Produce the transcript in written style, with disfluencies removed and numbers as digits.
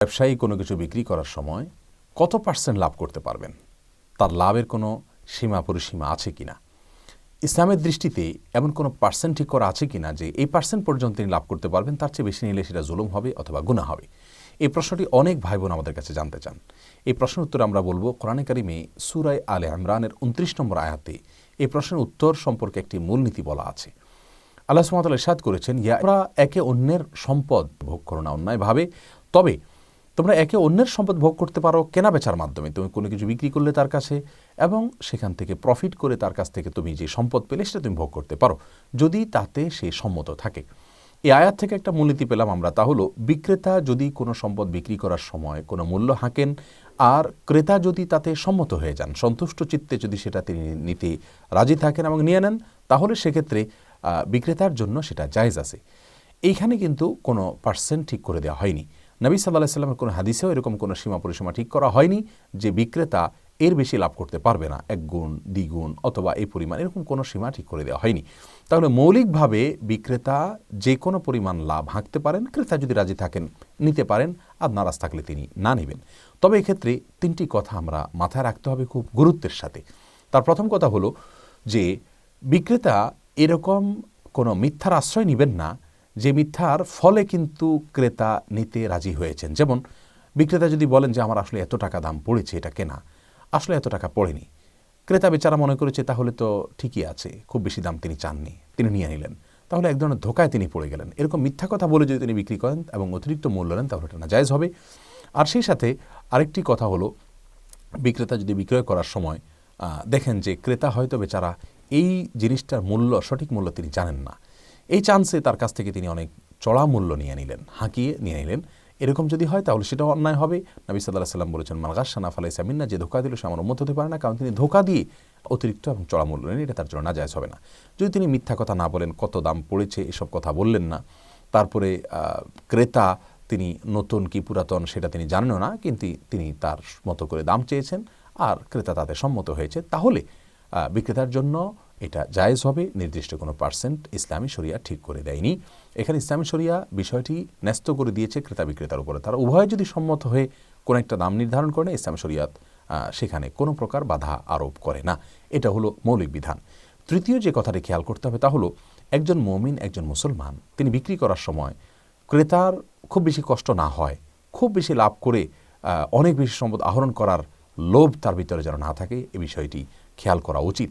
ব্যবসায়ী কোনো কিছু বিক্রি করার সময় কত পার্সেন্ট লাভ করতে পারবেন, তার লাভের কোনো সীমা পরিসীমা আছে কিনা, ইসলামের দৃষ্টিতে এমন কোনো পার্সেন্ট ঠিক করা আছে কিনা যে এই পার্সেন্ট পর্যন্ত তিনি লাভ করতে পারবেন, তার চেয়ে বেশি নিলে সেটা জুলুম হবে অথবা গুনাহ হবে। এই প্রশ্নটি অনেক ভাই বোন আমাদের কাছে জানতে চান। এই প্রশ্নের উত্তরে আমরা বলবো, কোরআনে কারিমে সূরা আলে ইমরানের 29 নম্বর আয়াতে এই প্রশ্নের উত্তর সম্পর্কে একটি মূলনীতি বলা আছে। আল্লাহ সুবহানাহু ওয়া তাআলা ইরশাদ করেছেন, তোমরা একে অন্যের সম্পদ ভোগ করো না অন্যায়ভাবে, তবে তোমরা একে অন্যের সম্পদ ভোগ করতে পারো কেনা বেচার মাধ্যমে। তুমি কোনো কিছু বিক্রি করলে তার কাছে এবং সেখান থেকে প্রফিট করে তার কাছ থেকে তুমি যে সম্পদ পেলে সেটা তুমি ভোগ করতে পারো, যদি তাতে সে সম্মত থাকে। এই আয়াত থেকে একটা মূলনীতি পেলাম আমরা, তা হলো বিক্রেতা যদি কোনো সম্পদ বিক্রি করার সময় কোনো মূল্য হাঁকেন আর ক্রেতা যদি তাতে সম্মত হয়ে যান, সন্তুষ্ট চিত্তে যদি সেটা তিনি নিতে রাজি থাকেন এবং নিয়ে নেন, তাহলে সেক্ষেত্রে বিক্রেতার জন্য সেটা জায়েজ আছে। এইখানে কিন্তু কোনো পার্সেন্ট ঠিক করে দেওয়া হয়নি। নবী সাল্লাল্লাহু আলাইহি ওয়াসাল্লামের কোনো হাদিসেও এরকম কোনো সীমা পরিসীমা ঠিক করা হয়নি যে বিক্রেতা এর বেশি লাভ করতে পারবে না, 1 গুণ 2 গুণ অথবা এই পরিমাণ, এরকম কোনো সীমা ঠিক করে দেওয়া হয়নি। তাহলে মৌলিকভাবে বিক্রেতা যে কোনো পরিমাণ লাভ হাঁকতে পারেন, ক্রেতা যদি রাজি থাকেন নিতে পারেন, আর নারাজ থাকলে তিনি না নেবেন। তবে এক্ষেত্রে 3টি কথা আমরা মাথায় রাখতে হবে খুব গুরুত্বের সাথে। তার প্রথম কথা হলো যে বিক্রেতা এরকম কোনো মিথ্যার আশ্রয় নেবেন না যে মিথ্যার ফলে কিন্তু ক্রেতা নিতে রাজি হয়েছেন। যেমন বিক্রেতা যদি বলেন যে আমার আসলে এত টাকা দাম পড়েছে এটা কেনা, আসলে এত টাকা পড়েনি, ক্রেতা বেচারা মনে করেছে তাহলে তো ঠিকই আছে, খুব বেশি দাম তিনি চাননি, তিনি নিয়ে নিলেন, তাহলে এক ধরনের ধোকায় তিনি পড়ে গেলেন। এরকম মিথ্যা কথা বলে যদি তিনি বিক্রি করেন এবং অতিরিক্ত মূল্য নেন, তাহলে এটা নাজায়েজ হবে। আর সেই সাথে আরেকটি কথা হলো, বিক্রেতা যদি বিক্রয় করার সময় দেখেন যে ক্রেতা হয়তো বেচারা এই জিনিসটার মূল্য, সঠিক মূল্য তিনি জানেন না, এই চান্সে তার কাছ থেকে তিনি অনেক চড়া মূল্য নিয়ে নিলেন, হাঁকিয়ে নিয়ে নিলেন, এরকম যদি হয় তাহলে সেটাও অন্যায় হবে। নবী সাল্লাল্লাহু আলাইহি ওয়াসাল্লাম বলেছেন, মান গাশশানা ফালাইসা মিন্না, যে ধোঁকা দিল সে আমার উম্মত হতে পারে না, কারণ তিনি ধোঁকা দিয়ে অতিরিক্ত এবং চড়া মূল্য নেন, এটা তার জন্য নাজায়েজ হবে না। যদি তিনি মিথ্যা কথা না বলেন, কত দাম পড়েছে এসব কথা বললেন না, তারপরে ক্রেতা তিনি নতুন কি পুরাতন সেটা তিনি জানেনও না, কিন্তু তিনি তার মতো করে দাম চেয়েছেন আর ক্রেতা তাতে সম্মত হয়েছে, তাহলে বিক্রেতার জন্য এটা জায়েজ হবে। নির্দিষ্ট কোনো পার্সেন্ট ইসলামী শরিয়া ঠিক করে দেয়নি। এখানে ইসলামী শরিয়া বিষয়টি ন্যস্ত করে দিয়েছে ক্রেতা বিক্রেতার উপরে। তারা উভয়ে যদি সম্মত হয়ে কোনো একটা দাম নির্ধারণ করে, ইসলামী শরিয়াত সেখানে কোনো প্রকার বাধা আরোপ করে না। এটা হলো মৌলিক বিধান। তৃতীয় যে কথাটি খেয়াল করতে হবে তা হলো, একজন মুমিন, একজন মুসলমান, তিনি বিক্রি করার সময় ক্রেতার খুব বেশি কষ্ট না হয়, খুব বেশি লাভ করে অনেক বেশি সম্পদ আহরণ করার লোভ তার ভিতরে যেন না থাকে, এ বিষয়টি খেয়াল করা উচিত।